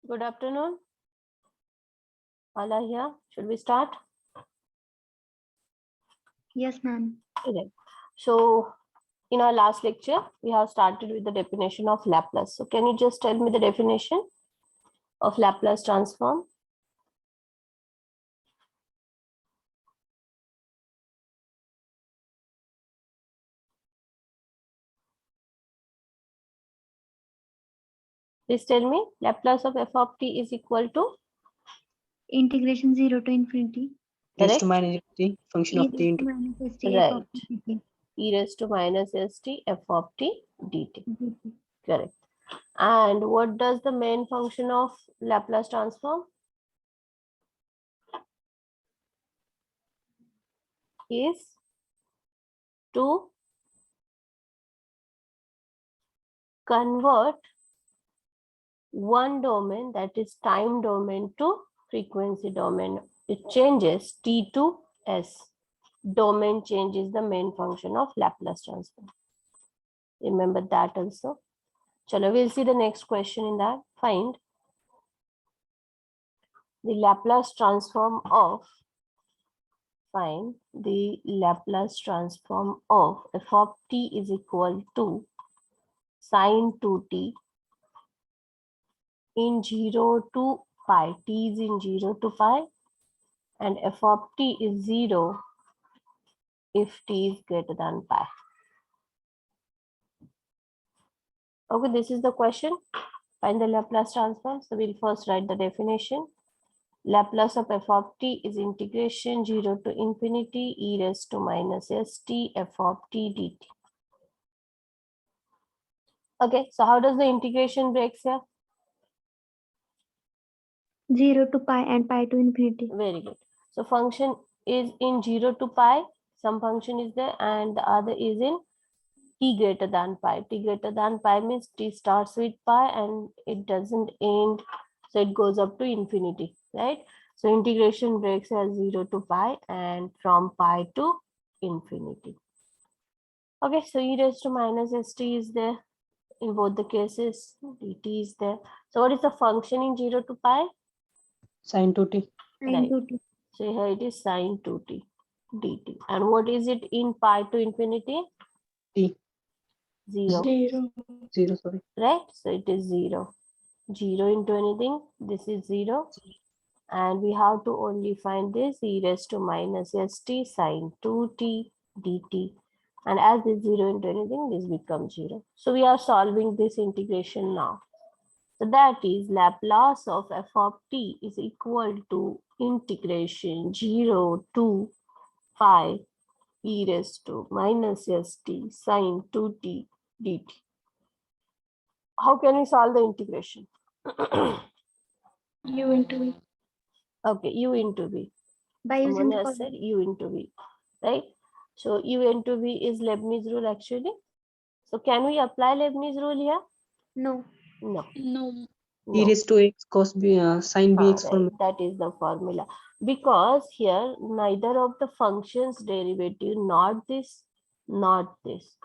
Good afternoon. All are here. Should we start? Yes, ma'am. Okay. So, in our last lecture, we have started with the definition of Laplace. So, can you just tell me the definition of Laplace transform? Please tell me. Laplace of f of t is equal to? Integration 0 to infinity. Raised to Correct? minus t function of t into minus st f of Right. dt. E raised to minus st f of t dt. dt. Correct. And what does the main function of Laplace transform? Is to convert one domain, that is time domain, to frequency domain. It changes t to s. Domain change is the main function of Laplace transform. Remember that also. Chalo, we'll see the next question in that. Find the Laplace transform of f of t is equal to sine 2t in 0 to pi. T is in 0 to pi, and f of t is 0 if t is greater than pi. Okay, this is the question. Find the Laplace transform. So we'll first write the definition. Laplace of f of t is integration 0 to infinity e raised to minus st f of t dt. Okay, so how does the integration breaks here? 0 to pi and pi to infinity. Very good. So function is in 0 to pi. Some function is there, and the other is in t greater than pi. T greater than pi means t starts with pi and it doesn't end, so it goes up to infinity, right? So integration breaks as 0 to pi and from pi to infinity. Okay, so e raised to minus st is there in both the cases. Dt is there. So what is the function in 0 to pi? sine 2t. Right. 2t. So here it is sine 2t dt. And what is it in pi to infinity? T. 0. 0, sorry. Right? So it is 0. 0 into anything, this is 0. And we have to only find this e raised to minus st sine 2t dt. And as this 0 into anything, this becomes 0. So we are solving this integration now. So that is Laplace of f of t is equal to integration 0 to pi e raised to minus st sine 2t dt. How can we solve the integration? U into v. Okay, u into v. By using Someone the has formula. said u into v, right? So u into v is Leibniz rule actually. So can we apply Leibniz rule here? No. No. No. E raised to x cos b sine bx Right, formula. that is the formula. Because here neither of the functions derivative, not this, not this.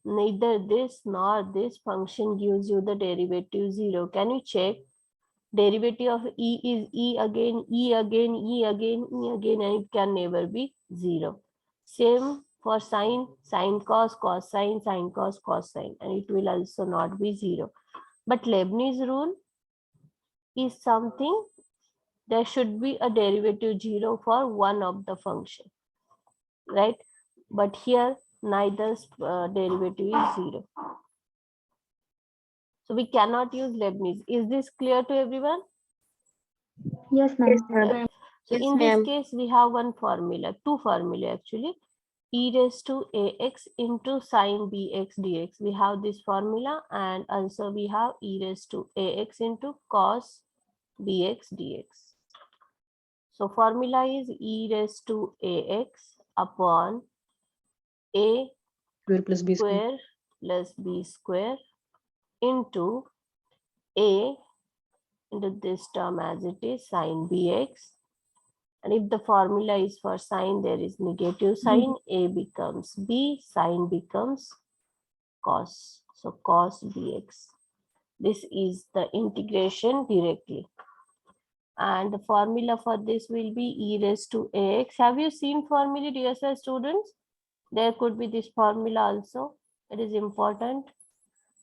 Neither this nor this function gives you the derivative 0. Can you check? Derivative of e is e again, e again, e again, e again, and it can never be 0. Same for sine, sine cos, cos sine, sine cos, cos sine, and it will also not be 0. But Leibniz rule is something, there should be a derivative 0 for one of the function, right? But here neither derivative is 0. So we cannot use Leibniz. Is this clear to everyone? Yes, ma'am. Right. So in this case, we have one formula, two formulae actually. E raised to ax into sine bx dx. We have this formula, and also we have e raised to ax into cos bx dx. So formula is e raised to ax upon a Square plus b square. square plus b square into a into this term as it is sine bx. And if the formula is for sine, there is negative sign. A becomes b, sine becomes cos. So cos bx. This is the integration directly. And the formula for this will be e raised to ax. Have you seen formula, dear students? There could be this formula also. It is important.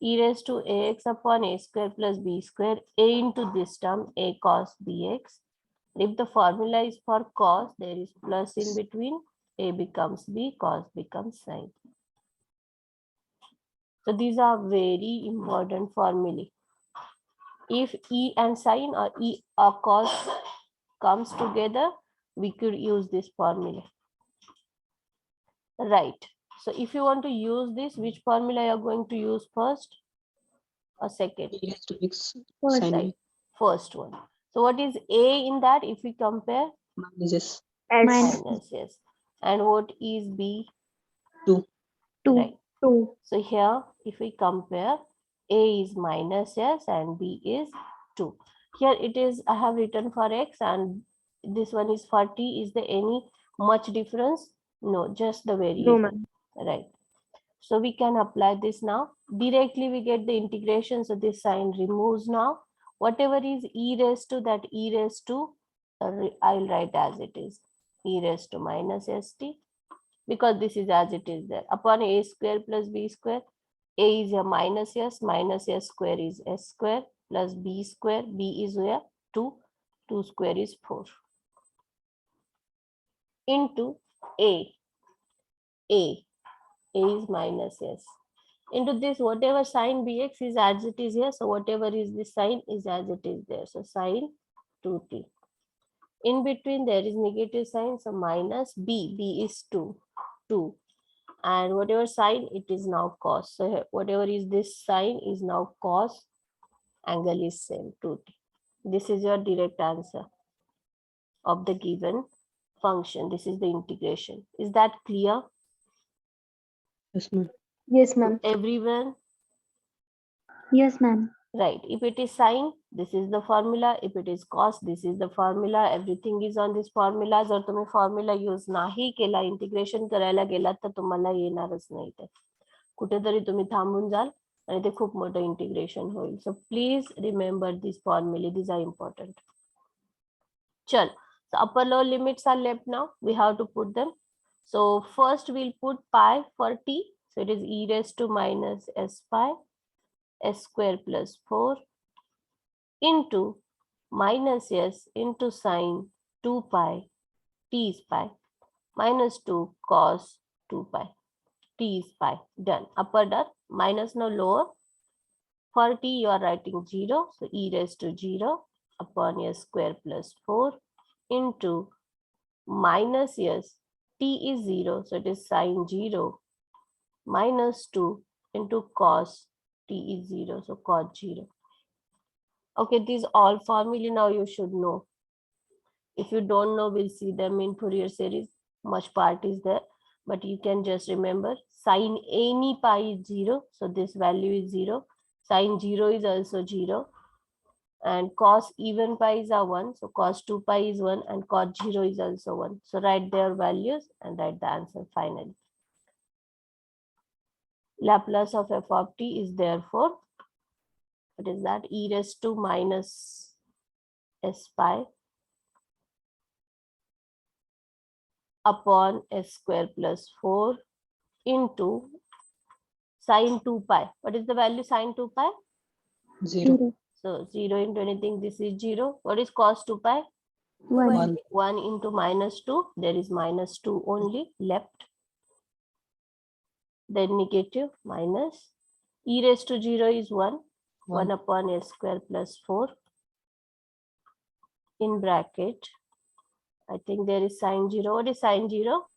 E raised to ax upon a square plus b square, a into this term, a cos bx. If the formula is for cos, there is plus in between, a becomes b, cos becomes sin. So these are very important formulae. If e and sin or e or cos comes together, we could use this formula. Right. So if you want to use this, which formula you are going to use first or second? E raised to x First. sin Right. First one. So what is a in that if we compare? minus s Minus Minus, yes. And what is b? 2. 2. Right. 2. So here, if we compare, a is minus s and b is 2. Here it is, I have written for x and this one is for t. Is there any much difference? No, just the No, variable. ma'am. Right. So we can apply this now. Directly we get the integration. So this sign removes now. Whatever is e raised to, that e raised to, I'll write as it is. E raised to minus st, because this is as it is there. Upon a square plus b square, a is a minus s square is s square plus b square, b is where 2, 2 square is 4, into a is minus s. Into this, whatever sign bx is as it is here, so whatever is the sign is as it is there. So sin 2t. In between there is negative sign, so minus b is 2, and whatever sign it is now cos. So whatever is this sign is now cos, angle is same 2t. This is your direct answer of the given function. This is the integration. Is that clear? Yes, ma'am. Yes, ma'am. Everyone? Yes, ma'am. Right. If it is sine, this is the formula. If it is cos, this is the formula. Everything is on this formula. जर तुम्ही formula use नाही केला, integration करायला गेलात तर तुम्हाला येणारच नाही ते. कुठेतरी तुम्ही थांबून जाल आणि ते खूप मोठं इंटिग्रेशन होईल. So please remember these formulae. These are important. चल. So upper lower limits are left now. We have to put them. So first we'll put pi for t. So it is e raised to minus s pi s square plus 4 into minus s into sine 2 pi t is pi minus 2 cos 2 pi t is pi. Done. Upper done. Minus now lower. For t you are writing 0. So e raised to 0 upon s square plus 4 into minus s. T is 0. So it is sine 0 minus 2 into cos t is 0. So cos 0. Okay, these all formulae now you should know. If you don't know, we'll see them in Fourier series. Much part is there, but you can just remember sine any pi is 0. So this value is 0. Sine 0 is also 0. And cos even pi's are 1. So cos 2 pi is 1 and cos 0 is also 1. So write their values and write the answer finally. Laplace of f of t is therefore, what is that? E raised to minus s pi upon s square plus 4 into sine 2 pi. What is the value sine 2 pi? 0. So 0 into anything, this is 0. What is cos 2 pi? 1. 1 into minus 2. There is minus 2 only left. Then negative minus. E raised to 0 is 1. 1 upon s square plus 4. In bracket. I think there is sine 0. What is sine 0?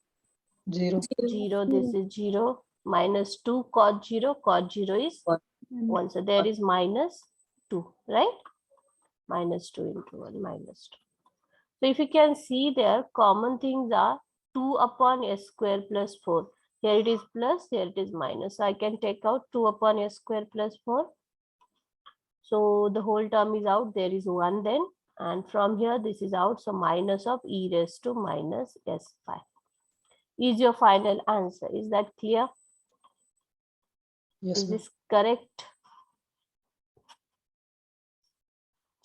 0. 0. This is 0. Minus 2 cos 0. Cos 0 is 1. So there is minus 2, right? Minus 2 into 1 minus 2. So if you can see there, common things are 2 upon s square plus 4. Here it is plus, here it is minus. So I can take out 2 upon s square plus 4. So the whole term is out. There is 1 then. And from here, this is out. So minus of e raised to minus s pi is your final answer. Is that clear? Yes, Is ma'am. this correct?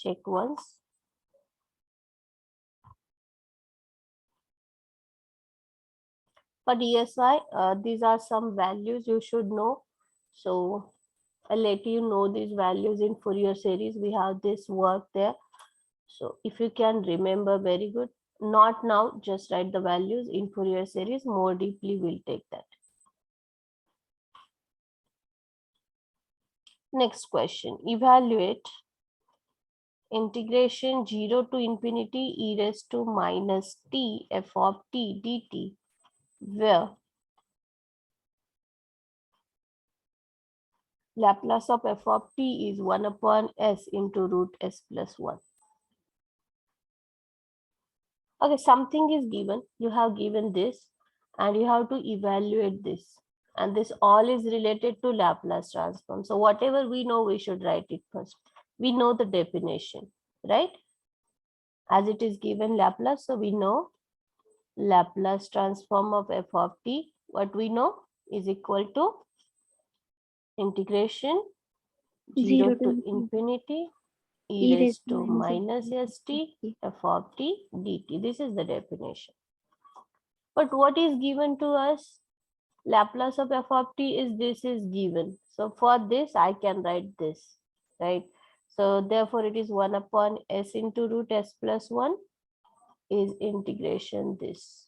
check once. For DSY, these are some values you should know. So I'll let you know these values in Fourier series. We have this work there. So if you can remember, very good. Not now, just write the values in Fourier series. More deeply, we'll take that. Next question, evaluate integration 0 to infinity e raised to minus t f of t dt, where Laplace of f of t is 1 upon s into root s plus 1. Okay, something is given. You have given this and you have to evaluate this. And this all is related to Laplace transform. So whatever we know, we should write it first. We know the definition, right? As it is given Laplace, so we know Laplace transform of f of t. What we know is equal to integration 0 to infinity e raised to minus st f of t dt. This is the definition. But what is given to us? Laplace of f of t is this is given. So for this, I can write this, right? So therefore, it is 1 upon s into root s plus 1 is integration this.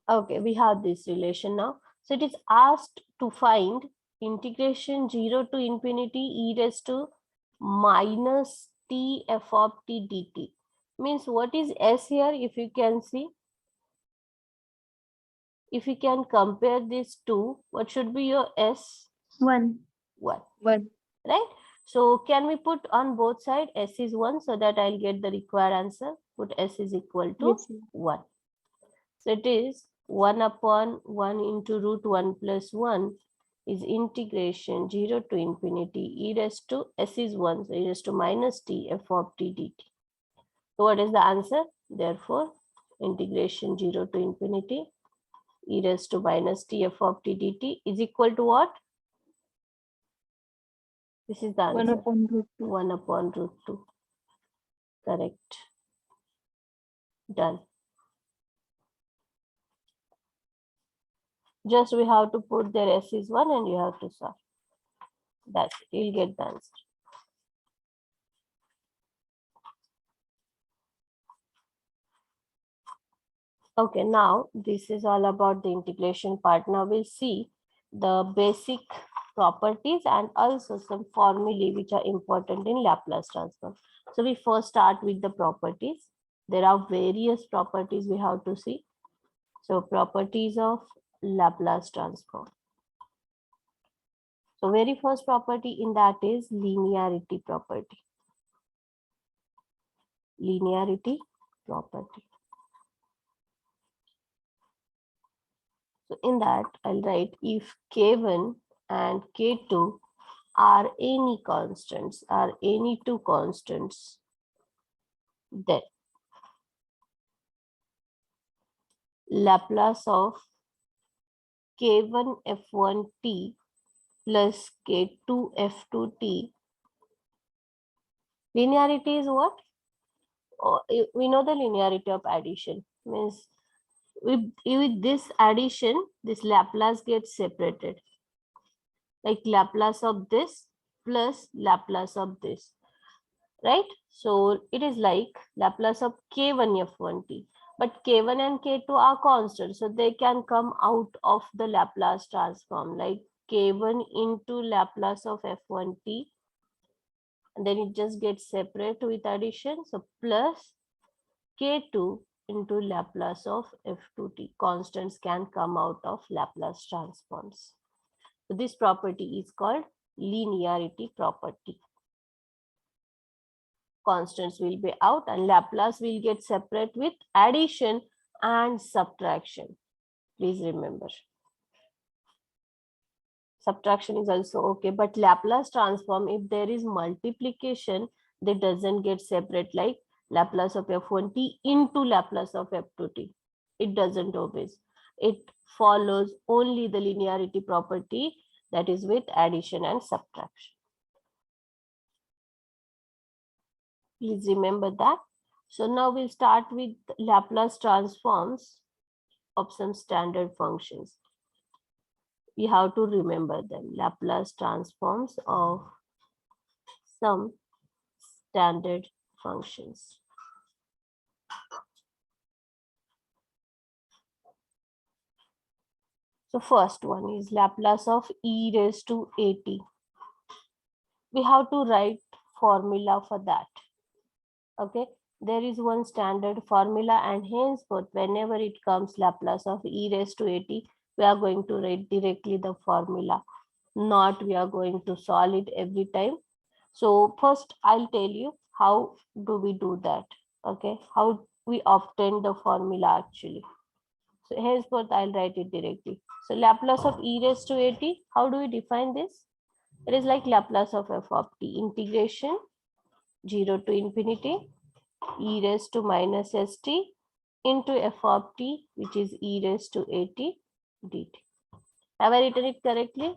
Okay, we have this relation now. So it is asked to find integration 0 to infinity e raised to minus t f of t dt. Means what is s here? If you can see, if you can compare these two, what should be your s? 1. 1. 1. Right? So can we put on both sides s is 1 so that I'll get the required answer? Put s is equal to Yes, sir. 1. So it is 1 upon 1 into root 1 plus 1 is integration 0 to infinity e raised to s is 1, so e raised to minus t f of t dt. So what is the answer? Therefore, integration 0 to infinity e raised to minus t f of t dt is equal to what? This is the 1 answer. upon root 2. 1 upon root 2. Correct. Done. Just we have to put their s is 1 and you have to solve. That's it. You'll get the answer. Okay, now this is all about the integration part. Now we'll see the basic properties and also some formulae which are important in Laplace transform. So we first start with the properties. There are various properties we have to see. So properties of Laplace transform. So very first property in that is linearity property. Linearity property. So in that, I'll write if K1 and K2 are any constants, are any two constants, then Laplace of K1 F1t plus K2 F2t. Linearity is what? Oh, we know the linearity of addition. Means with this addition, this Laplace gets separated. Like Laplace of this plus Laplace of this. Right? So it is like Laplace of K1 F1t. But K1 and K2 are constant. So they can come out of the Laplace transform. Like K1 into Laplace of F1t. And then it just gets separate with addition. So plus K2 into Laplace of F2t. Constants can come out of Laplace transforms. So this property is called linearity property. Constants will be out and Laplace will get separate with addition and subtraction. Please remember. Subtraction is also okay, but Laplace transform, if there is multiplication, that doesn't get separate like Laplace of F1t into Laplace of F2t. It doesn't always. It follows only the linearity property that is with addition and subtraction. Please remember that. So now we'll start with Laplace transforms of some standard functions. You have to remember them. Laplace transforms of some standard functions. So first one is Laplace of e raised to at. We have to write formula for that. Okay, there is one standard formula, and henceforth whenever it comes Laplace of e raised to at, we are going to write directly the formula, not we are going to solve it every time. So first I'll tell you how do we do that. Okay, how we obtain the formula actually. So henceforth I'll write it directly. So Laplace of e raised to at, how do we define this? It is like Laplace of f of t, integration 0 to infinity e raised to minus st into f of t, which is e raised to at dt. Have I written it correctly?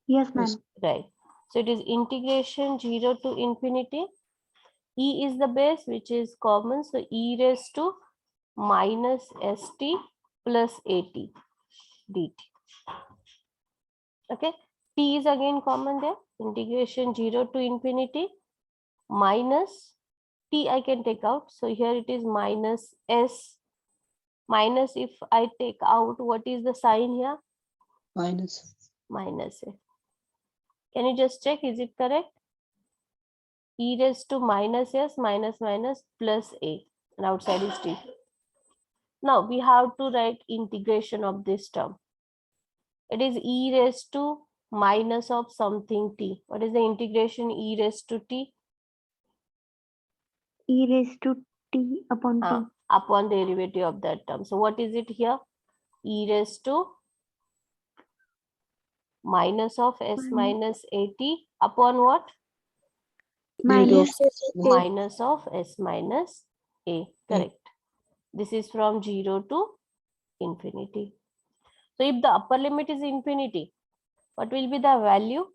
Yes, ma'am. Right. So it is integration 0 to infinity. E is the base, which is common. So e raised to minus st plus at dt. Okay. T is again common there. Integration 0 to infinity minus t I can take out. So here it is minus s. Minus, if I take out, what is the sign here? Minus. Minus a. Can you just check, is it correct? E raised to minus s minus minus plus a, and outside is t. Now we have to write integration of this term. It is e raised to minus of something t. What is the integration e raised to t? E raised to t upon t. Upon derivative of that term. So what is it here? E raised to minus of s minus at upon what? Minus Minus of s minus a. Correct. This is from 0 to infinity. So if the upper limit is infinity, what will be the value?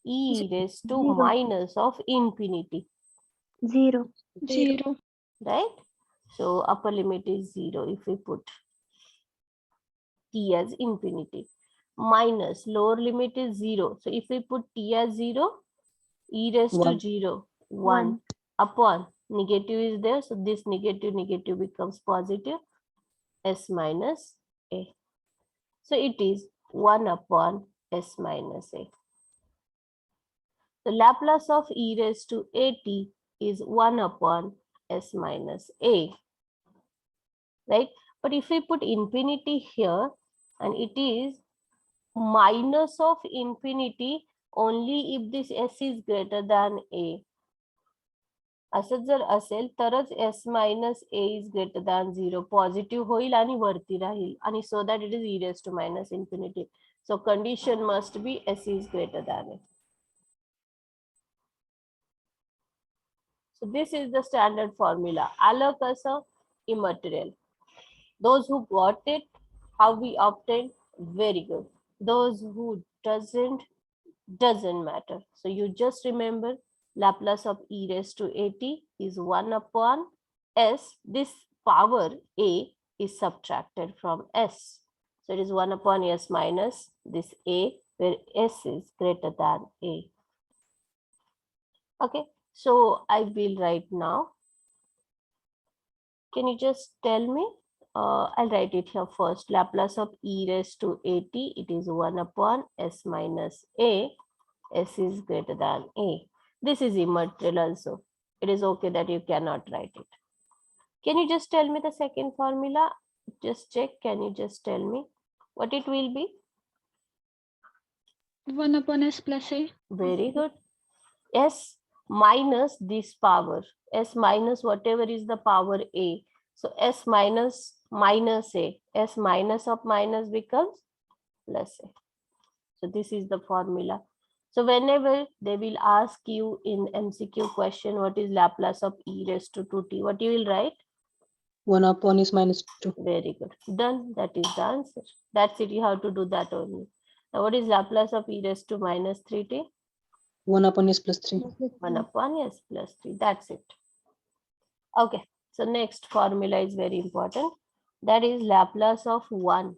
E raised to 0. minus of infinity. 0. Right? So upper limit is 0 if we put t as infinity. Minus lower limit is 0. So if we put t as 0, e raised to 0, 1 upon negative is there. So this negative becomes positive, s minus a. So it is 1 upon s minus a. The Laplace of e raised to at is 1 upon s minus a. Right? But if we put infinity here, and it is minus of infinity only if this s is greater than a. असं जर असेल तरच s minus a is greater than 0. Positive होईल आणि वरती राहील, आणि so that it is e raised to minus infinity. So condition must be s is greater than a. So this is the standard formula. आलं कसं? Immaterial. Those who got it, how we obtained, very good. Those who doesn't matter. So you just remember Laplace of e raised to at is 1 upon s. This power a is subtracted from s. So it is 1 upon s minus this a, where s is greater than a. Okay, so I will write now. Can you just tell me? I'll write it here first. Laplace of e raised to at, it is 1 upon s minus a. S is greater than a. This is immaterial also. It is okay that you cannot write it. Can you just tell me the second formula? Just check. Can you just tell me what it will be? 1 upon s plus a. Very good. S minus this power. S minus whatever is the power a. So s minus minus a. S minus of minus becomes plus a. So this is the formula. So whenever they will ask you in MCQ question, what is Laplace of e raised to 2t? What you will write? 1 upon s minus 2. Very good. Done. That is the answer. That's it. You have to do that only. Now what is Laplace of e raised to minus 3t? 1 upon s plus 3. 1 upon s plus 3. That's it. Okay. So next formula is very important. That is Laplace of 1.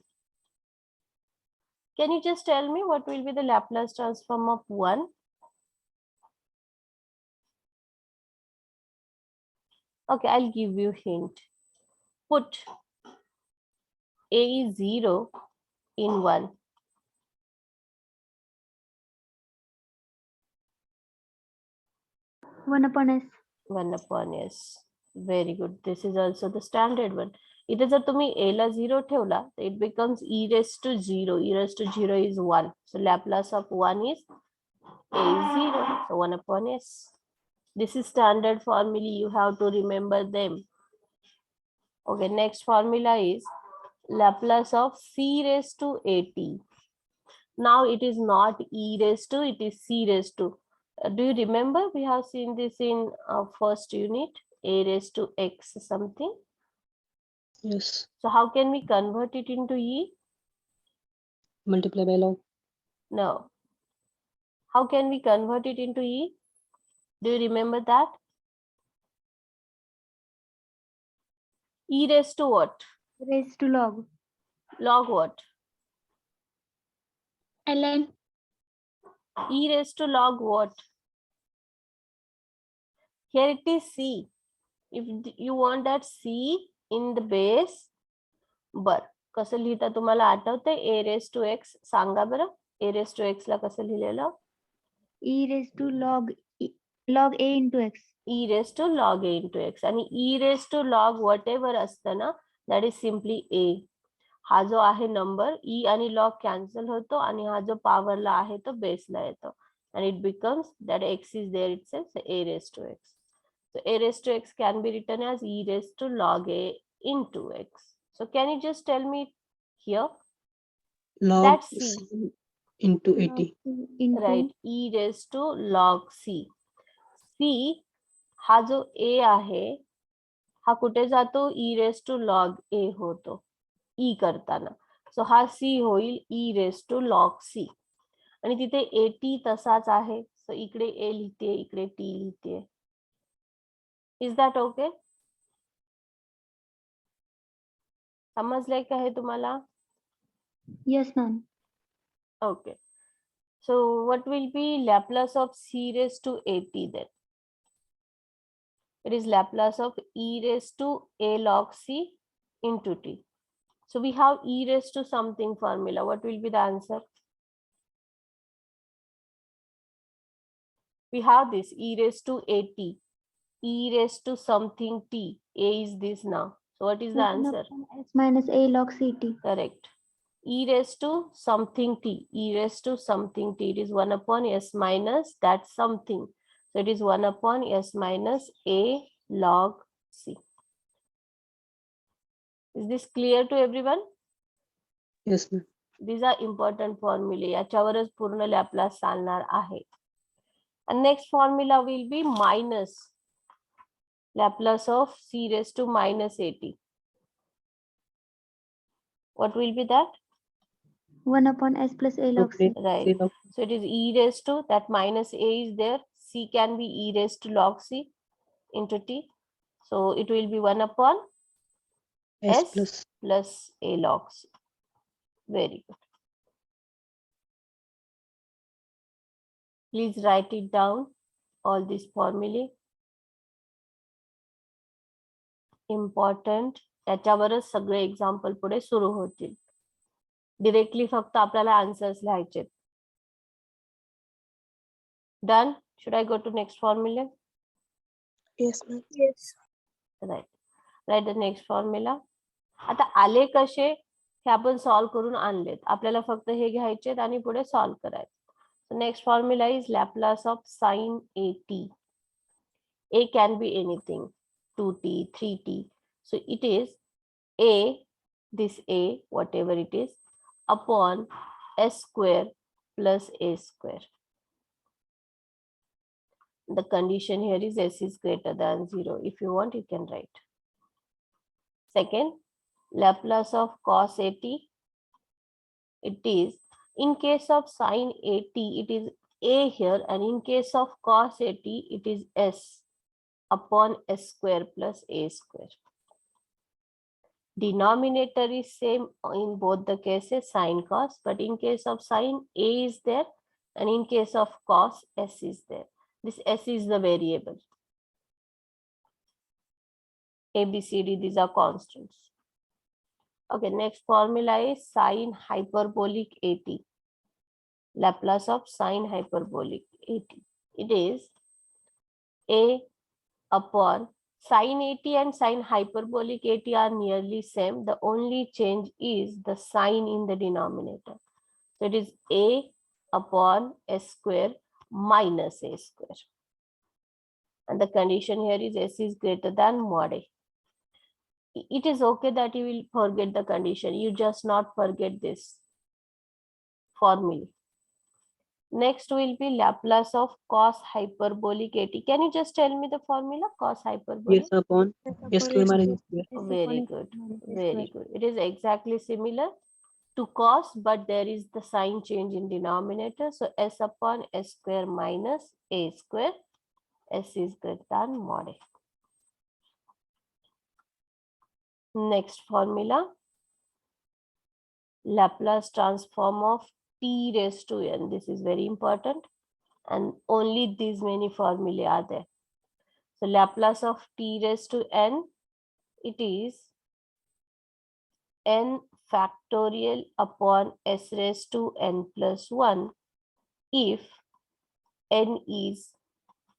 Can you just tell me what will be the Laplace transform of 1? Okay, I'll give you hint. Put a is 0 in 1. One upon S. 1 upon s. Very good. This is also the standard one. इथे जर तुम्ही a ला 0 ठेवला, it becomes e raised to 0. E raised to 0 is 1. So Laplace of 1 is a is 0. So 1 upon s. This is standard formula. You have to remember them. Okay, next formula is Laplace of c raised to at. Now it is not e raised to, it is c raised to. Do you remember we have seen this in first unit, a raised to x something? Yes. So how can we convert it into e? Multiply by log. No. How can we convert it into e? Do you remember that? E raised to what? Raised to log. Log what? ln. E raised to log what? Here it is c. If you want that c in the base, बर कसं लिहिता तुम्हाला आठवतंय? a raised to x सांगा बरं. a raised to x ला कसं लिहिलेलं? E raised to log a into x. e raised to log a into x. आणि e raised to log whatever असतं ना, that is simply a. हा जो आहे number e आणि log कॅन्सल होतो आणि हा जो पॉवरला आहे तो बेसला येतो. And it becomes that x is there itself, so a raised to x. So a raised to x can be written as e raised to log a into x. So can you just tell me here? Log That's c. c into Log 80. c into Right, e raised to log c. c हा जो a आहे हा कुठे जातो? e raised to log a होतो e करताना. सो हा c होईल e raised to log c. आणि तिथे at तसाच आहे. सो इकडे a लिहिते, इकडे t लिहिते. Is that okay? समजलंय का हे तुम्हाला? Yes, ma'am. Okay. So what will be Laplace of c raised to at then? It is Laplace of e raised to a log c into t. So we have e raised to something formula. What will be the answer? We have this e raised to at, e raised to something t. A is this now. So what is the 1 answer? upon S minus a log ct. Correct. E raised to something t. E raised to something t. It is 1 upon s minus that something. So it is 1 upon s minus a log c. Is this clear to everyone? Yes, ma'am. These are important formulae. याच्यावरच पूर्ण Laplace चालणार आहे. And next formula will be minus Laplace of c raised to minus at. What will be that? 1 upon S plus a log c. Right. C log So it is e raised to that minus a is there. C can be e raised to log c into t. So it will be 1 upon s s plus plus a log c. Very good. Please write it down, all these formulae. Important. त्याच्यावरच सगळे example पुढे सुरू होतील. Directly फक्त आपल्याला answers लिहायचे. Done? Should I go to next formula? yes, ma'am. Yes. Right. Write the next formula. आता आले कसे हे आपण सॉल्व्ह करून आणलेत. आपल्याला फक्त हे घ्यायचे आणि पुढे सॉल्व्ह करायचे. So next formula is Laplace of sin at. A can be anything, 2t, 3t. So it is a, this a, whatever it is, upon s square plus a square. The condition here is s is greater than 0. If you want, you can write. Second, Laplace of cos at. It is, in case of sin at, it is a here, and in case of cos 80, it is s upon s square plus a square. Denominator is same in both the cases, sine cos, but in case of sine, a is there, and in case of cos, s is there. This s is the variable. A, B, C, D, these are constants. Okay, next formula is sine hyperbolic 80. Laplace of sine hyperbolic 80. It is a upon sine 80 and sine hyperbolic 80 are nearly same. The only change is the sign in the denominator. So it is a upon s square minus a square. And the condition here is s is greater than mod a. It is okay that you will forget the condition. You just not forget this formula. Next will be Laplace of cos hyperbolic 80. Can you just tell me the formula cos hyperbolic? S upon S square minus S square. Very good. Very good. It is exactly similar to cos, but there is the sign change in denominator. So s upon s square minus a square. S is greater than mod a. Next formula, Laplace transform of t raised to n. This is very important, and only these many formulae are there. So Laplace of t raised to n, it is n factorial upon s raised to n plus 1 if n is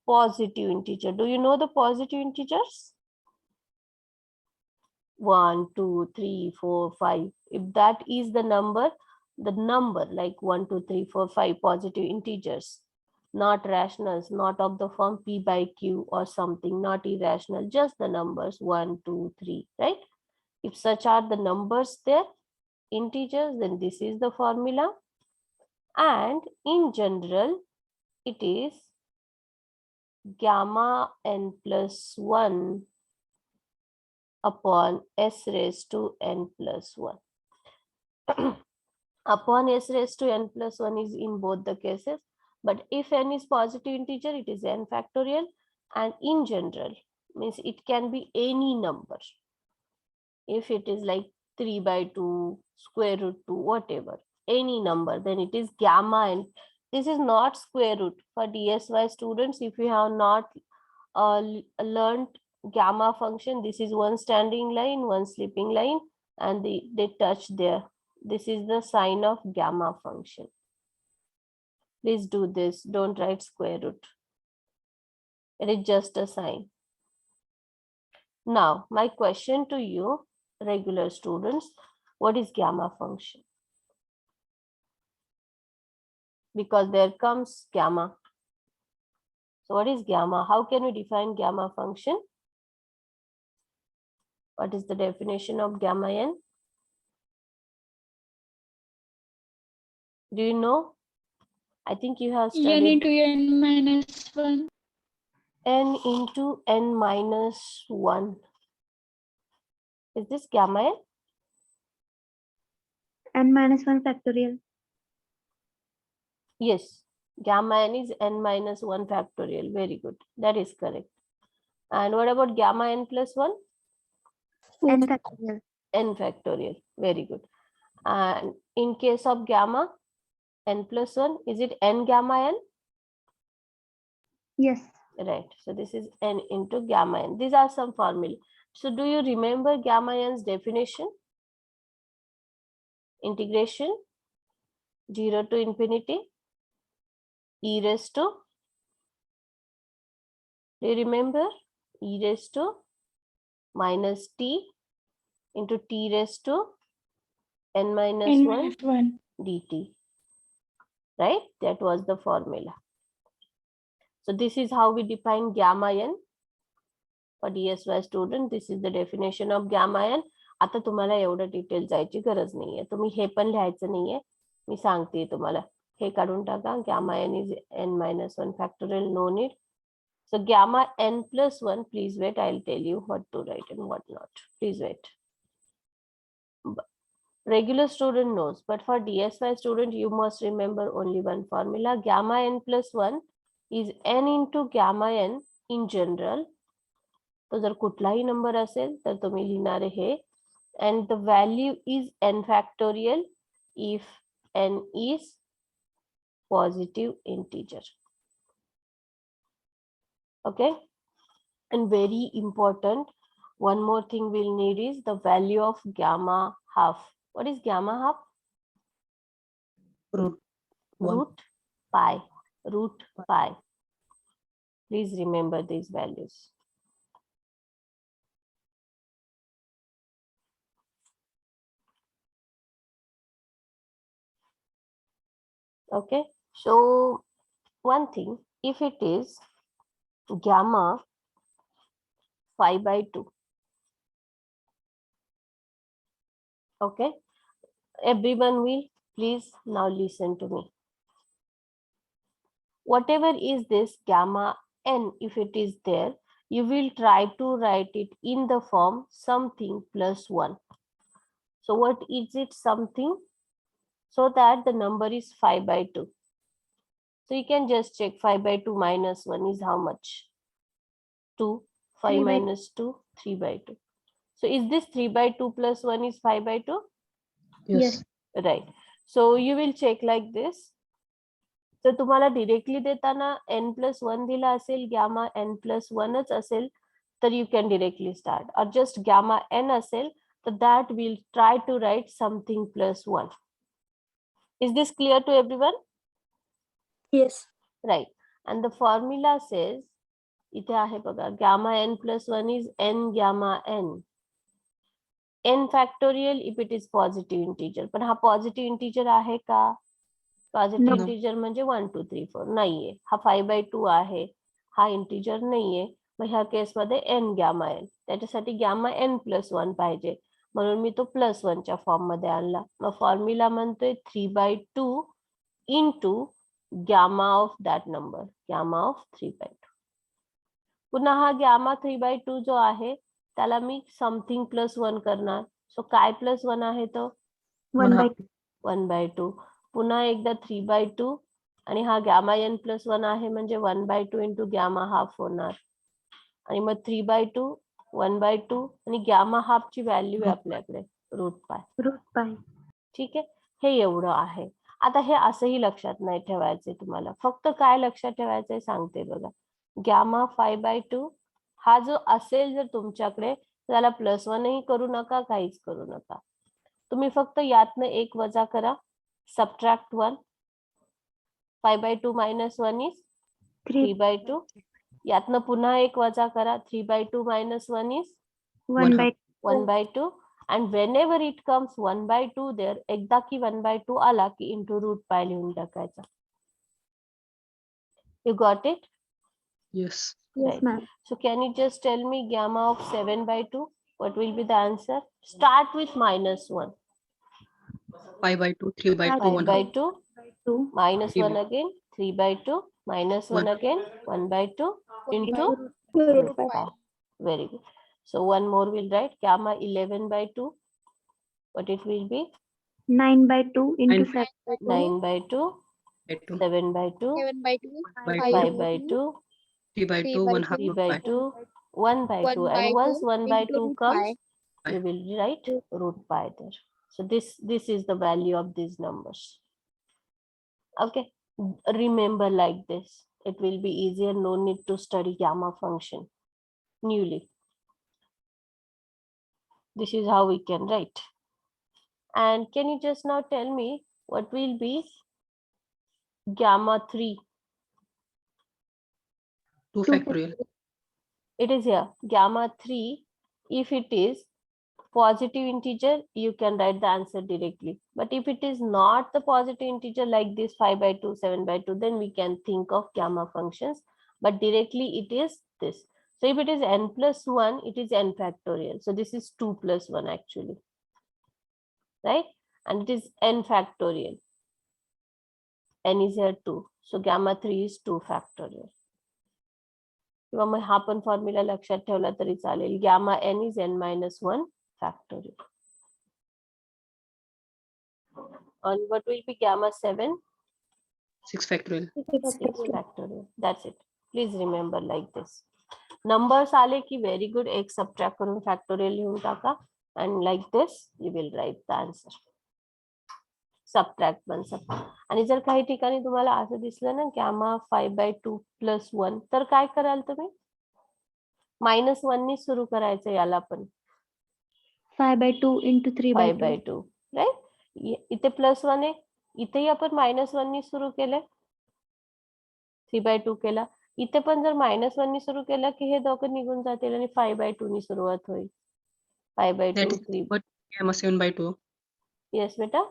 positive integer. Do you know the positive integers? 1, 2, 3, 4, 5. If that is the number like 1, 2, 3, 4, 5 positive integers, not rationals, not of the form p by q or something, not irrational, just the numbers 1, 2, 3, right? If such are the numbers there, integers, then this is the formula. And in general, it is gamma n plus 1 upon s raised to n plus 1. Upon s raised to n plus 1 is in both the cases, but if n is positive integer, it is n factorial, and in general means it can be any number. If it is like 3 by 2, square root 2, whatever, any number, then it is gamma n. This is not square root. For DSY students, if you have not learned gamma function, this is one standing line, one sleeping line, and they touch there. This is the sign of gamma function. Please do this. Don't write square root. It is just a sign. Now, my question to you, regular students, what is gamma function? Because there comes gamma. So what is gamma? How can we define gamma function? What is the definition of gamma n? Do you know? I think you have n studied into n minus 1. n into n minus 1. Is this gamma n? N minus 1 factorial. Yes, gamma n is n minus 1 factorial. Very good. That is correct. And what about gamma n plus 1? N factorial. N factorial. Very good. And in case of gamma n plus 1, is it n gamma n? Yes. Right. So this is n into gamma n. These are some formulae. So do you remember gamma n's definition? Integration 0 to infinity e raised to, do you remember? E raised to minus t into t raised to n minus n 1 minus 1. dt. Right? That was the formula. So this is how we define gamma n. For DSY student, this is the definition of gamma n. आता तुम्हाला एवढं detail जायची गरज नाहीये. तुम्ही हे पण लिहायचं नाहीये. मी सांगते तुम्हाला. हे काढून टाका. Gamma n is n minus 1 factorial, no need. So gamma n plus 1, please wait. I'll tell you what to write and what not. Please wait. Regular student knows, but for DSY student, you must remember only one formula. Gamma n plus 1 is n into gamma n in general. तो जर कुठलाही number असेल तर तुम्ही लिहिणार हे, and the value is n factorial if n is positive integer. Okay, and very important, one more thing we'll need is the value of gamma half. What is gamma half? Root 1. Root pi. Root pi. Please remember these values. Okay, so one thing, if it is gamma 5 by 2, okay, everyone will please now listen to me. Whatever is this gamma n, if it is there, you will try to write it in the form something plus 1. So what is it something? So that the number is 5 by 2. So you can just check 5 by 2 minus 1 is how much? 2. 5 3 by minus 2, 3 by 2. So is this 3 by 2 plus 1 is 5 by 2? Yes. Right. So you will check like this. तर तुम्हाला directly देताना n plus 1 दिला असेल, gamma n plus 1च असेल, तर you can directly start. Or just gamma n असेल, तर that will try to write something plus 1. Is this clear to everyone? Yes. Right. And the formula says, इथे आहे बघा, gamma n plus 1 is n gamma n. n factorial if it is positive integer. पण हा positive integer आहे का? Positive No. integer म्हणजे 1 2 3 4 नाहीये. हा 5 by 2 आहे, हा integer नाहीये. मग ह्या केस मध्ये n gamma n, त्याच्यासाठी gamma n plus 1 पाहिजे, म्हणून मी तो प्लस 1 च्या फॉर्म मध्ये आणला. मग फॉर्म्युला म्हणतोय 3 by 2 into gamma of that number, gamma of 3 by 2. पुन्हा हा gamma 3 by 2 जो आहे त्याला मी समथिंग प्लस 1 करणार. सो काय प्लस 1 आहे तो? 1 by 1 by 2. पुन्हा एकदा 3 by 2 आणि हा gamma n plus 1 आहे म्हणजे 1 by 2 into gamma half होणार. आणि मग 3 by 2, 1 by 2 आणि gamma half ची व्हॅल्यू आहे आपल्याकडे रूट पाय. root pi. ठीक आहे, हे एवढं आहे. आता हे असंही लक्षात नाही ठेवायचंय तुम्हाला, फक्त काय लक्षात ठेवायचंय सांगते बघा. गॅमा 5 by 2 हा जो असेल जर तुमच्याकडे, त्याला प्लस 1ही करू नका, काहीच करू नका. तुम्ही फक्त यातनं एक वजा करा, subtract 1. 5 by 2 minus 1 is 3 by 2. यातनं पुन्हा एक वजा करा, 3 by 2 minus 1 is 1 by 1 by 2. And whenever it comes 1 by 2 there, एकदा की 1 by 2 आला की into root pi लिहून टाकायचा. You got it? Yes. yes Right. ma'am. So can you just tell me gamma of 7 by 2? What will be the answer? Start with minus 1. 5 by 2, 3 by 2, 5 1 by half. 2, 2 minus 3 1 again, 3 by 2, minus 1 One. again, 1 by 2 into root root pi. pi. Very good. So one more will write gamma 11 by 2. What it will be? 9 by 2 into 9 7 by 2. 9 by 2, by 2, 7 by 2, 7 by 2, by 5 by 2, 3 by 3 2, by 1 half 3 root by pi. 2, 1 by 2. 1 by And once 2 1 by into 2 root comes, pi. you will write root pi there. So this is the value of these numbers. Okay, remember like this. It will be easier. No need to study gamma function newly. This is how we can write. And can you just now tell me what will be gamma 3? 2 factorial. It is here. Gamma 3, if it is positive integer, you can write the answer directly. But if it is not the positive integer like this 5 by 2, 7 by 2, then we can think of gamma functions. But directly it is this. So if it is n plus 1, it is n factorial. So this is 2 plus 1 actually. Right? And it is n factorial. N is here 2. So gamma 3 is 2 factorial. किंवा मग हा पण formula लक्षात ठेवला तरी चालेल. Gamma n is n minus 1 factorial. And what will be gamma 7? 6 factorial. 6 factorial. That's it. Please remember like this. Numbers आले की very good. एक subtract करून factorial लिहून टाका. And like this, you will write the answer. Subtract बन सकता. आणि जर काही ठिकाणी तुम्हाला असं दिसलं ना gamma 5/2 plus 1 तर काय कराल तुम्ही? -1 नी सुरू करायचं याला पण. 5/2 into 3/2. 5/2 राईट. इथे +1 आहे. इथेही आपण -1 नी सुरू केले. 3/2 केला. इथे पण जर -1 नी सुरू केलं की हे दोघं निघून जातील आणि 5/2 नी सुरुवात होईल. 5/2 That is 3. what gamma 7/2. Yes बेटा.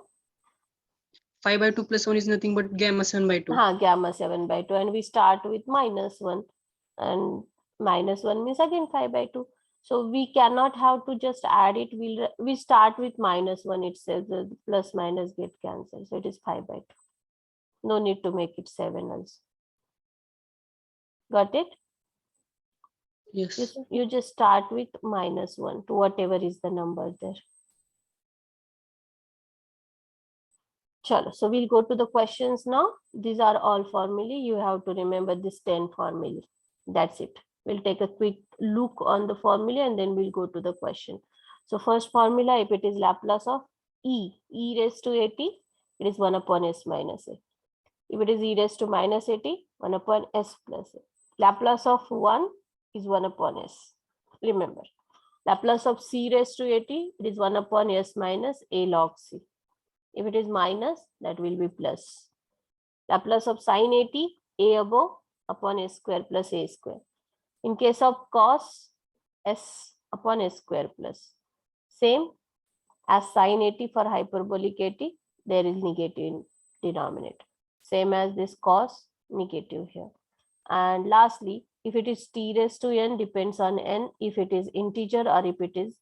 5/2 plus 1 is nothing but gamma 7/2. हाँ, gamma 7/2 and we start with -1 and -1 means again 5/2. So we cannot have to just add it. We start with -1 itself. The plus minus get cancelled. So it is 5/2. No need to make it 7 also. Got it? Yes. You just start with -1 to whatever is the number there. Chalo, so we'll go to the questions now. These are all formulae. You have to remember this 10 formulae. That's it. We'll take a quick look on the formula and then we'll go to the question. So first formula, if it is Laplace of e raised to at, it is 1 upon s minus a. If it is e raised to minus at, 1 upon s plus a. Laplace of 1 is 1 upon s. Remember, Laplace of c raised to at, it is 1 upon s minus a log c. If it is minus, that will be plus. Laplace of sin at, a above upon s square plus a square. In case of cos, s upon s square plus. Same as sin at for hyperbolic at, there is negative in denominator. Same as this cos, negative here. And lastly, if it is t raised to n, depends on n, if it is integer or if it is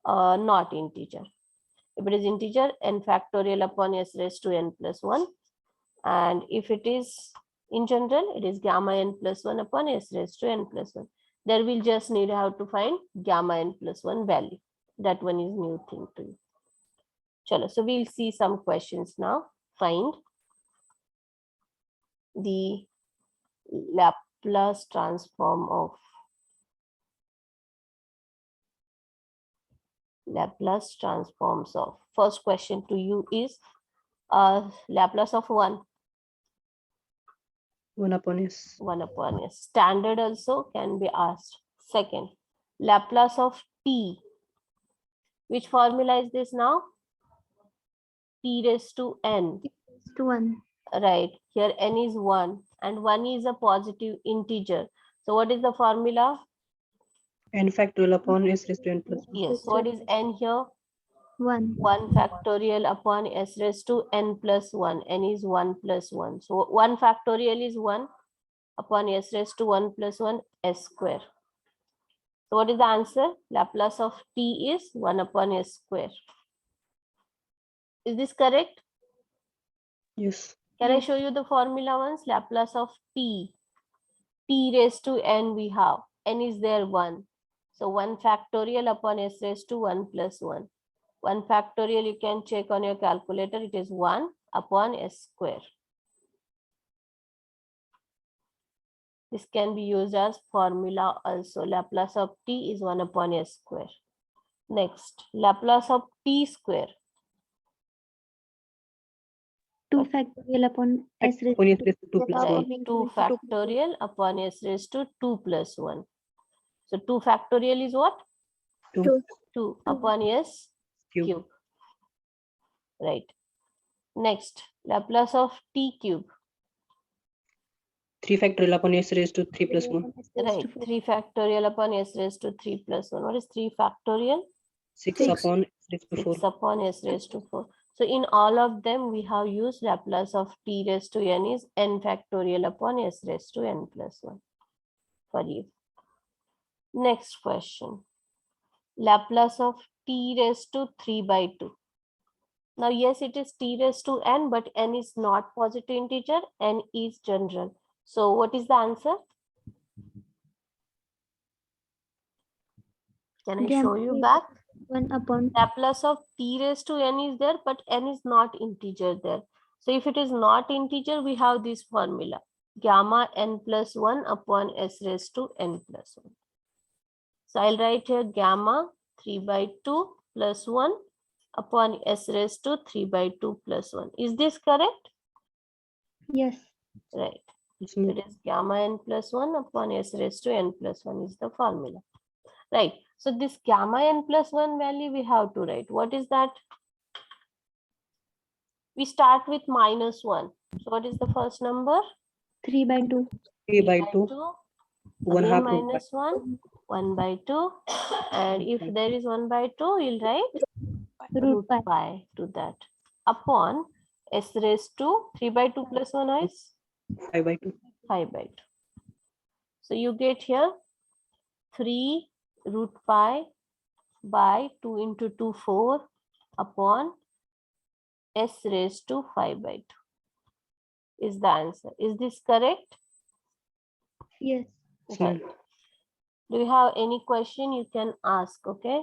not integer. If it is integer, n factorial upon s raised to n plus 1. And if it is in general, it is gamma n plus 1 upon s raised to n plus 1. There we'll just need how to find gamma n plus 1 value. That one is new thing to you. Chalo, so we'll see some questions now. Find the Laplace transform of Laplace transforms of. First question to you is Laplace of 1. 1 upon s. 1 upon s. Standard also can be asked. Second, Laplace of t. Which formula is this now? T raised to n. To 1. Right. Here n is 1 and 1 is a positive integer. So what is the formula? N factorial upon s raised to n plus 1. Yes. What is n here? 1. 1 factorial upon s raised to n plus 1. N is 1 plus 1. So 1 factorial is 1 upon s raised to 1 plus 1 s square. So what is the answer? Laplace of t is 1 upon s square. Is this correct? Yes. Can I show you the formula once? Laplace of t. T raised to n we have. N is there 1. So 1 factorial upon s raised to 1 plus 1. 1 factorial you can check on your calculator. It is 1 upon s square. This can be used as formula also. Laplace of t is 1 upon s square. Next, Laplace of t square. 2 factorial upon s raised Upon s to raised to 2 plus 1. Right, 2 factorial upon s raised to 2 plus 1. So 2 factorial is what? 2 2 upon s cube. cube. Right. Next, Laplace of t cube. 3 factorial upon s raised to 3 plus 1. Right. 3 factorial upon s raised to 3 plus 1. What is 3 factorial? 6 Six. upon s raised to 4. 6 upon s raised to 4. So in all of them, we have used Laplace of t raised to n is n factorial upon s raised to n plus 1 for you. Next question. Laplace of t raised to 3/2. Now, yes, it is t raised to n, but n is not positive integer, n is general. So what is the answer? Can I show you back? 1 upon Laplace of t raised to n is there, but n is not integer there. So if it is not integer, we have this formula, gamma n plus 1 upon s raised to n plus 1. So I'll write here gamma 3 by 2 plus 1 upon s raised to 3 by 2 plus 1. Is this correct? yes. Right. Yes, So ma'am. it is gamma n plus 1 upon s raised to n plus 1 is the formula. Right. So this gamma n plus 1 value we have to write. What is that? We start with minus 1. So what is the first number? 3 by 2. 3 by 2, 1 Again half root by. minus 1, 1 by 2. And if there is 1 by 2, you'll write root Root pi to that upon s raised to 3 by 2 plus 1 is 5 by 2. 5 by 2. So you get here 3 root pi by 2 into 2, 4 upon s raised to 5 by 2 is the answer. Is this correct? Yes. Yes, ma'am. Do you have any question? You can ask, okay?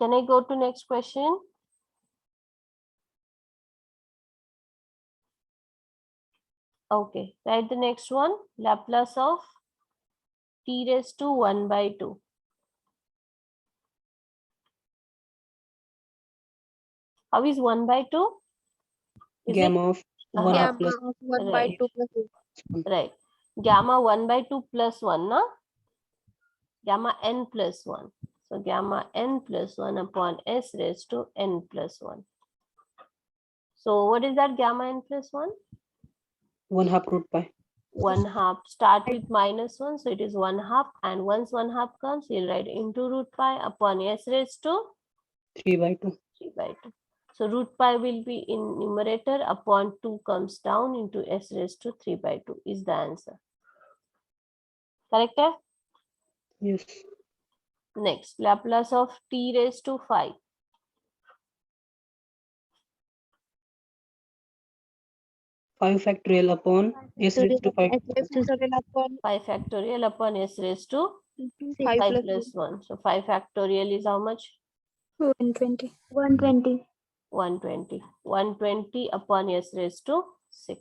Can I go to next question? Okay, write the next one. Laplace of t raised to 1 by 2. How is 1 by 2? Is Gamma of 1 half plus of 1 by 2 plus 1. Right. Gamma 1 by 2 plus 1, na? Gamma n plus 1. So gamma n plus 1 upon s raised to n plus 1. So what is that gamma n plus 1? 1 half root pi. 1 half. Start with minus 1. So it is 1 half. And once 1 half comes, you'll write into root pi upon s raised to 3 by 2. 3 by 2. So root pi will be in numerator upon 2 comes down into s raised to 3 by 2 is the answer. Correct? Yes. Next, Laplace of t raised to 5. Five factorial upon s raised to 5. 5 factorial upon s raised to 5 5 plus 1. So 5 factorial is how much? 120. 120. 120. 120 upon s raised to 6.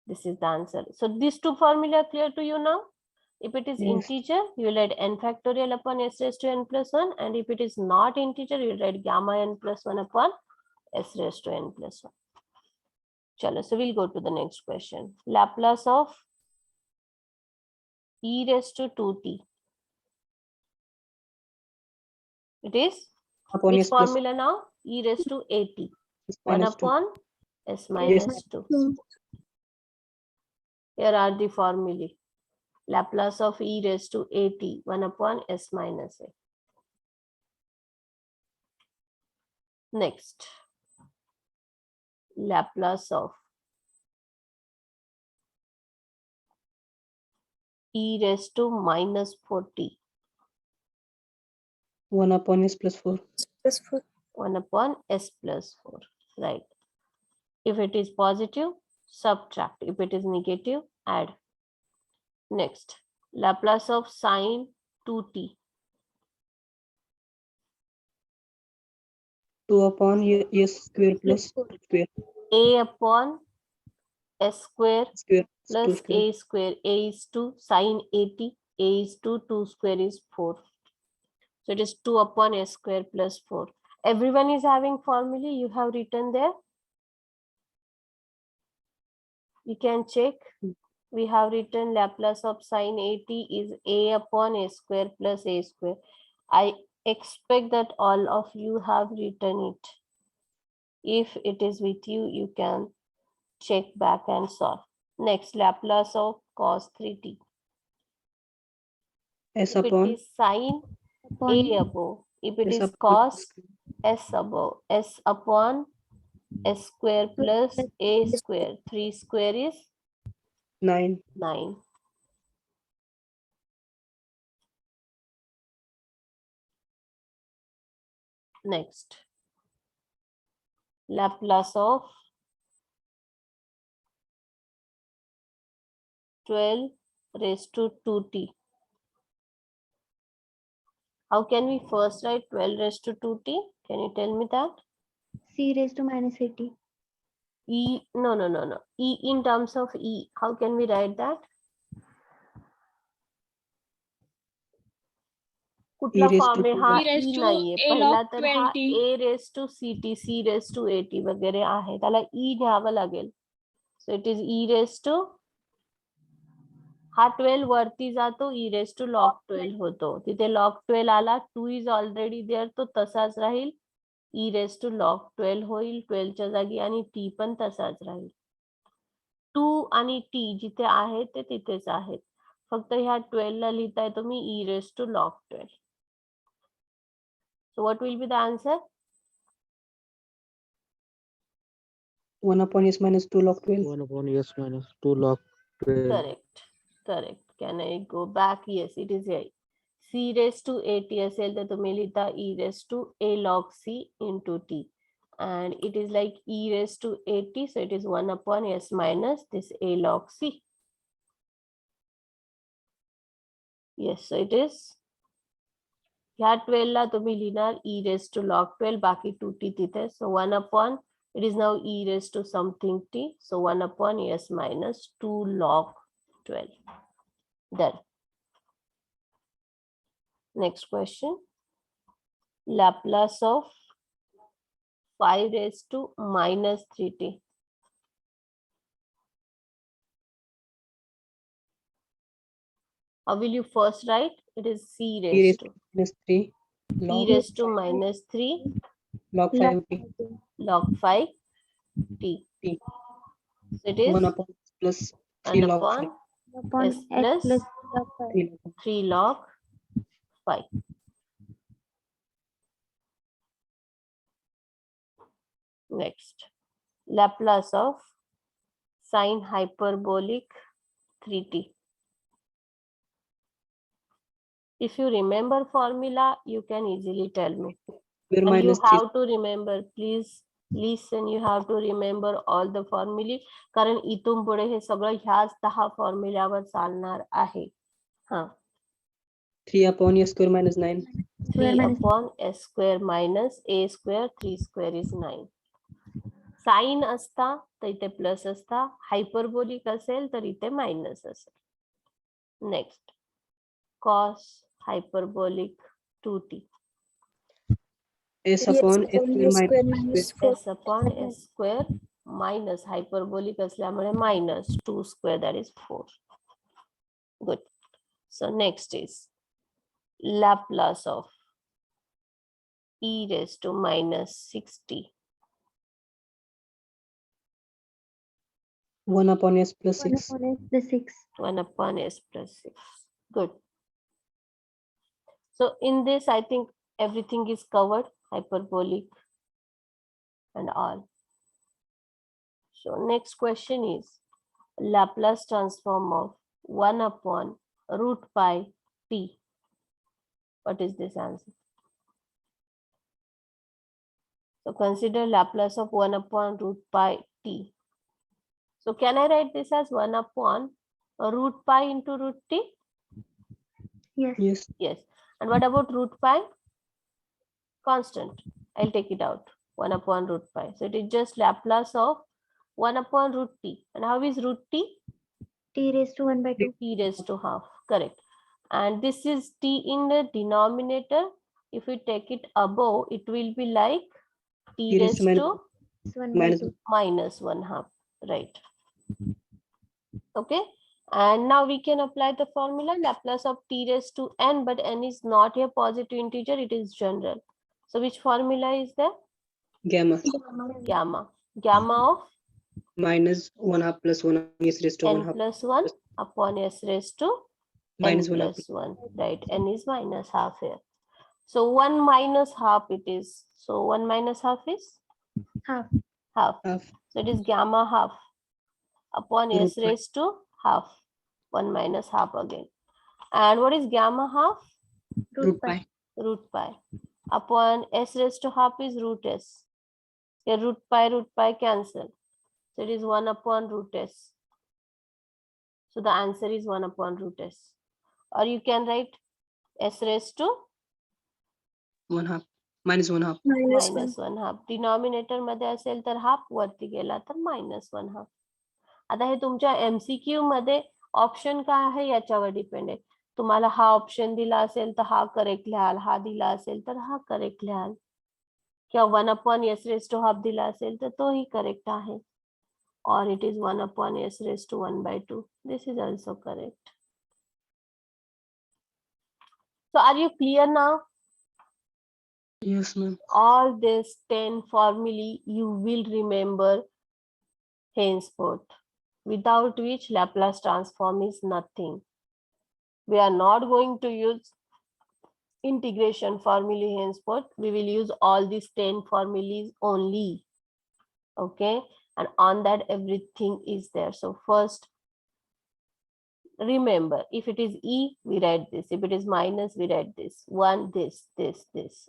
This is the answer. So these two formula are clear to you now? If it is Yes. integer, you will add n factorial upon s raised to n plus 1. And if it is not integer, you will add gamma n plus 1 upon s raised to n plus 1. Chalo, so we'll go to the next question. Laplace of e raised to 2t. It is Upon which s plus formula now? E raised to at. s 1 minus 2. upon s minus 2. Here are the formulae. Laplace of e raised to at, 1 upon s minus a. Next, Laplace of e raised to minus 4t. 1 upon s plus 4. 1 upon s plus 4. Right. If it is positive, subtract. If it is negative, add. Next, Laplace of sine 2t. 2 upon s square plus 2 square. A upon s square Square plus 2 square. a square. A is 2, sine 80. A is 2, 2 square is 4. So it is 2 upon s square plus 4. Everyone is having formula you have written there. You can check. We have written Laplace of sine 80 is a upon a square plus a square. I expect that all of you have written it. If it is with you, you can check back and solve. Next, Laplace of cos 3t. S If it upon is sine a above, if it s is upon cos s above, s upon s square plus a square. 3 square is 9. 9. Next, Laplace of 12 raised to 2t. How can we first write 12 raised to 2t? Can you tell me that? C raised to minus 80. No. E in terms of E. How can we write that? कुठला raised form to आहे 2 हा by E raised E to नाहीये a पहिला log तर हा 12t. A raise to सीटी सी raise to eighty वगैरे आहे त्याला ई घ्यावं लागेल so it is e raise to हा 12 वरती जातो ई रेस टू लॉग 12 होतो तिथे लॉग 12 आला 2 इज ऑलरेडी देअर तो तसाच राहील ई रेस टू लॉग 12 होईल 12 च्या जागी आणि टी पण तसाच राहील 2 आणि टी जिथे आहेत ते तिथेच आहेत फक्त ह्या 12 ला लिहिताय तुम्ही e raise to log 12. So what will be the answer? 1 upon s minus 2 log 12. 1 upon s minus 2 log 12. Correct. Can I go back? Yes, it is here. C raised to at असेल तर तुम्ही लिहिता e raised to a log c into t. And it is like e raised to at, so it is 1 upon s minus this a log c. Yes, so it is ह्या 12 ला तुम्ही लिहिणार e raised to log 12 बाकी 2t तिथे so 1 upon it is now e raised to something t so 1 upon s minus 2 log 12. Done. Next question. Laplace of 5 raised to minus 3t. How will you first write? It is c e raised raised to to minus 3 e log raised to minus 3 log 5t. log 5 t. T. So it is 1 upon plus 3 1 log upon 5. Upon S x plus plus log 5. 3 log 5. 3 log 5. Next, Laplace of sine hyperbolic 3t. If you remember formula, you can easily tell me. Where And you minus 3 have to remember, please listen, you have to remember all the formulae. कारण इथून पुढे हे सगळं ह्याच 10 फॉर्म्युल्यावर चालणार आहे. हा 3 upon s square minus 9. 3 minus- upon s square minus a square 3 square is 9. Sign असता तर इथे प्लस असता हायपरबोलिक असेल तर इथे मायनस असेल. Next cos hyperbolic 2t. S upon s square minus S upon s square minus hyperbolic असल्यामुळे minus 2 square that is 4. Good. So next is Laplace of e raised to minus 60. 1 upon s plus 1 6. upon s plus 6. 1 upon s plus 6. Good. So in this, I think everything is covered, hyperbolic and all. So next question is Laplace transform of 1 upon root pi t. What is this answer? So consider Laplace of 1 upon root pi t. So can I write this as 1 upon root pi into root t? Yes. Yes. Yes. And what about root pi? Constant. I'll take it out. 1 upon root pi. So it is just Laplace of 1 upon root t. And how is root t? T raised to 1 by 2. T raised to half. Correct. And this is t in the denominator. If we take it above, it will be like t T raised raised to to 1 by minus 2. minus 1 half. Right. Okay. And now we can apply the formula Laplace of t raised to n, but n is not a positive integer, it is general. So which formula is there? gamma Gamma. Gamma of minus 1 half plus 1 s raised to 1 n half plus 1 upon s raised to n minus 1 half. plus 1. Right. N is minus half here. So 1 minus half it is. So 1 minus half is Half. half. Half. So it is gamma half upon Root s pi. raised to half. 1 minus half again. And what is gamma half? Root pi. Root pi. Upon s raised to half is root s. Here root pi cancel. So it is 1 upon root s. So the answer is 1 upon root s. Or you can write s raised to 1/2 minus 1/2. minus 1/2. Denominator मध्ये असेल तर half, वरती गेला तर minus 1/2. आता हे तुमच्या MCQ मध्ये option काय आहे याच्यावर डिपेंड आहे. तुम्हाला हा ऑप्शन दिला असेल तर हा करेक्ट लिहाल, हा दिला असेल तर हा करेक्ट लिहाल, किंवा 1 upon s raised to half दिला असेल तर तोही करेक्ट आहे. Or it is 1 upon s raised to 1/2. This is also correct. So are you clear now? Yes, ma'am. All these 10 formulae you will remember henceforth, without which Laplace transform is nothing. We are not going to use integration formulae henceforth. We will use all these 10 formulas only. Okay, and on that everything is there. So first, remember, if it is E, we write this. If it is minus, we write this. 1, this.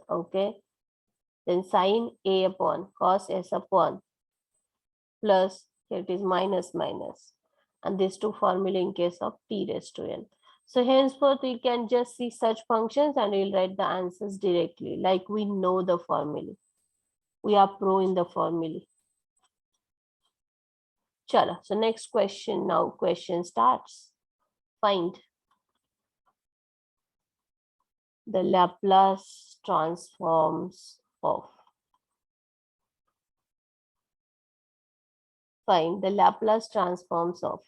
Okay. Then sin A upon cos S upon plus, here it is minus. And these two formula in case of t raised to n. So henceforth, we can just see such functions and we'll write the answers directly, like we know the formula. We are pro in the formula. Chala. So next question now. Question starts. Find the Laplace transforms of. Find the Laplace transforms of.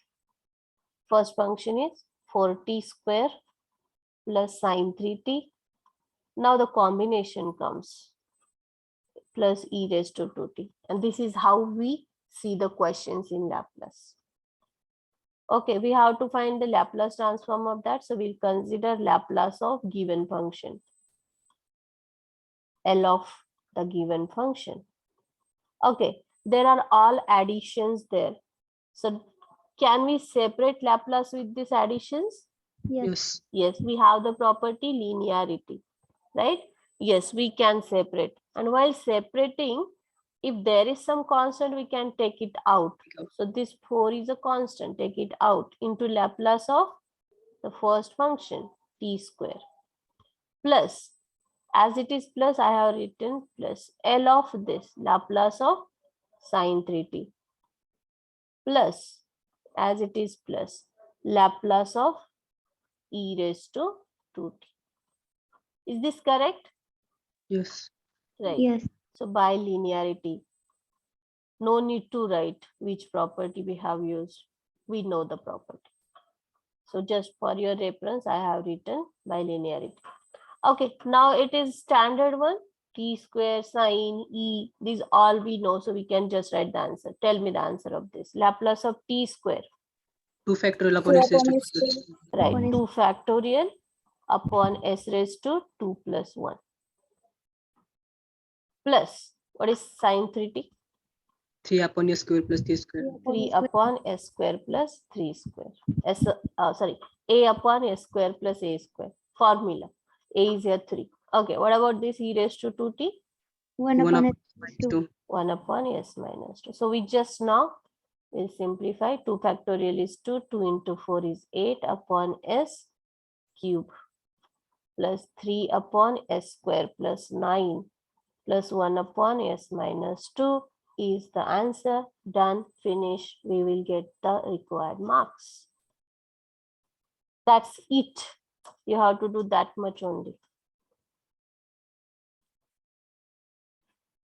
First function is 4t square plus sine 3t. Now the combination comes plus e raised to 2t. And this is how we see the questions in Laplace. Okay, we have to find the Laplace transform of that. So we'll consider Laplace of given function. L of the given function. Okay, there are all additions there. So can we separate Laplace with these additions? Yes. Yes, we have the property linearity, right? Yes, we can separate. And while separating, if there is some constant, we can take it out. So this 4 is a constant, take it out into Laplace of the first function, t square. Plus, as it is plus, I have written plus L of this, Laplace of sine 3t. Plus, as it is plus, Laplace of e raised to 2t. Is this correct? Yes. Right. Yes. So by linearity, no need to write which property we have used. We know the property. So just for your reference, I have written by linearity. Okay, now it is standard one, t square, sine, e, these all we know. So we can just write the answer. Tell me the answer of this. Laplace of t square. 2 factorial upon s raised to 2 plus. Right, Upon 2 factorial upon s raised to 2 plus 1. Plus, what is sine 3t? 3 upon s square plus t square. 3 upon s square plus 3 square. A upon s square plus a square. Formula. A is here 3. Okay, what about this e raised to 2t? 1 1 upon upon s minus minus 2. 2. 1 upon s minus 2. So we just now will simplify. 2 factorial is 2. 2 into 4 is 8 upon s cube plus 3 upon s square plus 9 plus 1 upon s minus 2 is the answer. Done, finish. We will get the required marks. That's it. You have to do that much only.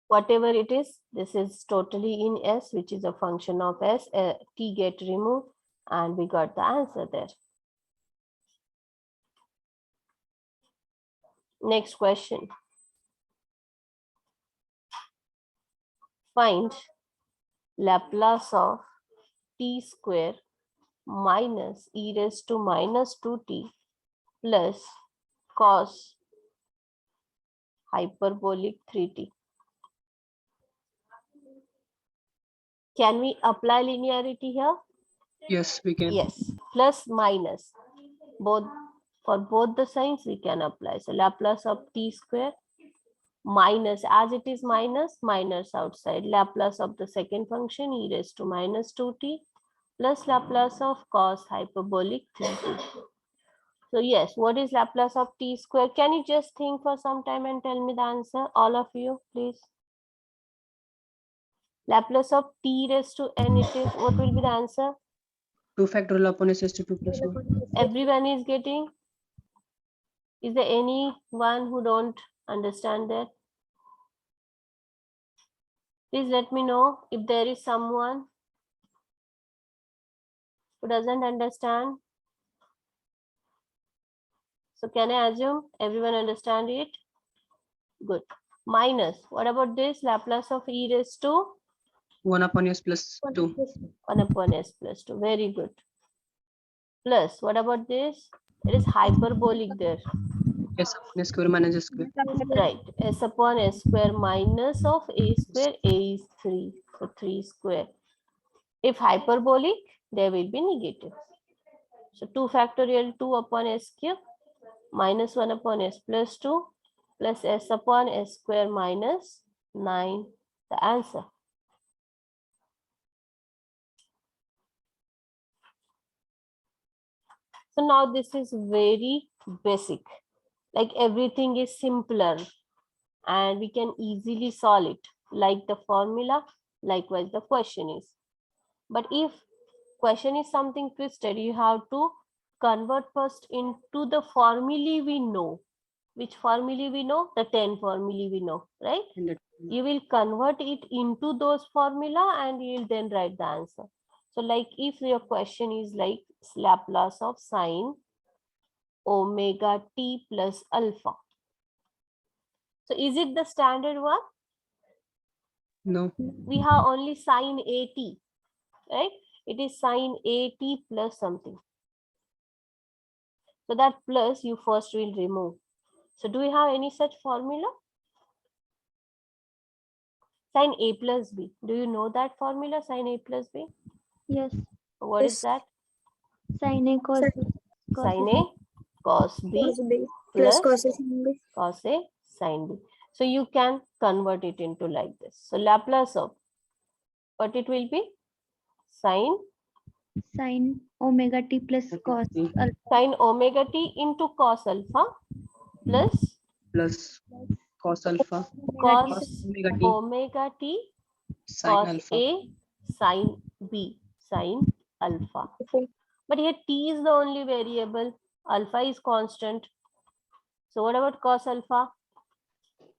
Whatever it is, this is totally in s, which is a function of s. T get removed and we got the answer there. Next question. Find Laplace of t square minus e raised to minus 2t plus cos hyperbolic 3t. Can we apply linearity here? Yes, we can. Yes, plus minus. Both for both the signs we can apply. So Laplace of t square minus, as it is minus, minus outside. Laplace of the second function e raised to minus 2t plus Laplace of cos hyperbolic 3t. So yes, what is Laplace of t square? Can you just think for some time and tell me the answer? All of you, please. Laplace of t raised to n, it is, what will be the answer? 2 factorial upon s raised to 2 plus 1. Everyone is getting? Is there anyone who don't understand that? Please let me know if there is someone who doesn't understand. So can I assume everyone understand it? Good. Minus, what about this? Laplace of e raised to 1 upon s plus 2. 1 upon s plus 2. Very good. Plus, what about this? It is hyperbolic there. S upon s square minus s square. Right. S upon s square minus of a square. A is 3. So 3 square. If hyperbolic, there will be negative. So 2 factorial 2 upon s cube minus 1 upon s plus 2 plus s upon s square minus 9. The answer. So now this is very basic. Like everything is simpler and we can easily solve it. Like the formula, likewise the question is. But if question is something twisted, you have to convert first into the formulae we know. Which formulae we know? The 10 formulae we know, right? And that- You will convert it into those formula and you will then write the answer. So like if your question is like Laplace of sine omega t plus alpha. So is it the standard one? No. We have only sine at, right? It is sine at plus something. So that plus you first will remove. So do we have any such formula? Sine a plus b. Do you know that formula, sine a plus b? Yes. What is that? Sin A cos B. Sine a cos b plus cos a sine b. So you can convert it into like this. So Laplace of what it will be? Sine Sin omega t plus cos alpha. sine omega t into cos alpha plus Plus cos alpha. cos Omega t. omega t Sin cos alpha. a sine b sine alpha. But here t is the only variable, alpha is constant. So what about cos alpha?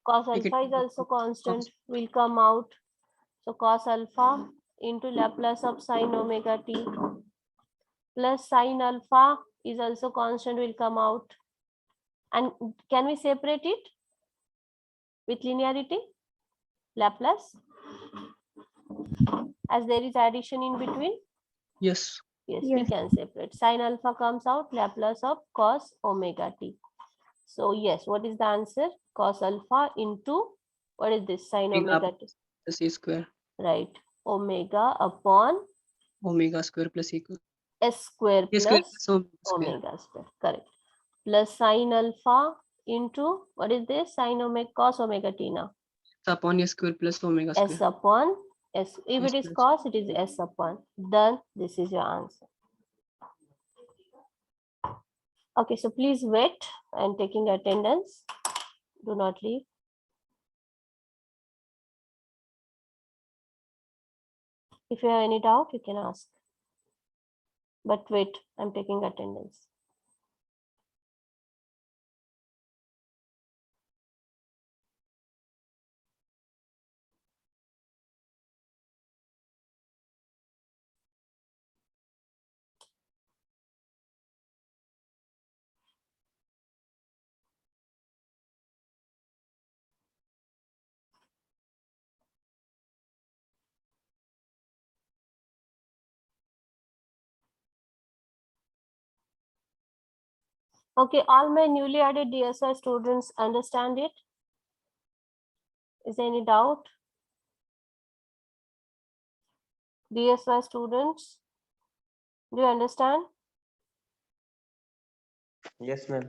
Cos Take it alpha is to also cos. constant, will come out. So cos alpha into Laplace of sine omega t plus sine alpha is also constant, will come out. And can we separate it with linearity? Laplace? As there is addition in between? Yes. Yes, we Yes. can separate. Sine alpha comes out, Laplace of cos omega t. So yes, what is the answer? Cos alpha into, what is this? Sine Omega omega t, plus a square. right? Omega upon Omega square plus equal. s square A square plus plus omega square. omega square, correct. Plus sine alpha into, what is this? Sine omega, cos omega t now. Upon a square plus omega S square. upon s. If S it is plus. cos, it is s upon. Then this is your answer. Okay, so please wait. I'm taking attendance. Do not leave. If you have any doubt, you can ask. But wait, I'm taking attendance. Okay, all my newly added DSI students understand it? Is there any doubt? DSI students, do you understand? Yes, ma'am.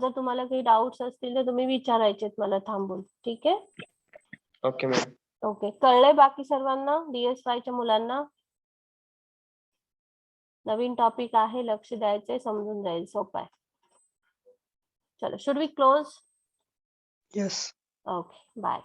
जर तुम्हाला काही doubts असतील तर तुम्ही विचारायचेत मला थांबून, ठीक आहे? Okay, ma'am. ओके, कळलंय बाकी सर्वांना DSI च्या मुलांना? नवीन टॉपिक आहे, लक्ष द्यायचंय, समजून जाईल, सोपं आहे. चलो, should we close? Yes. Okay, bye.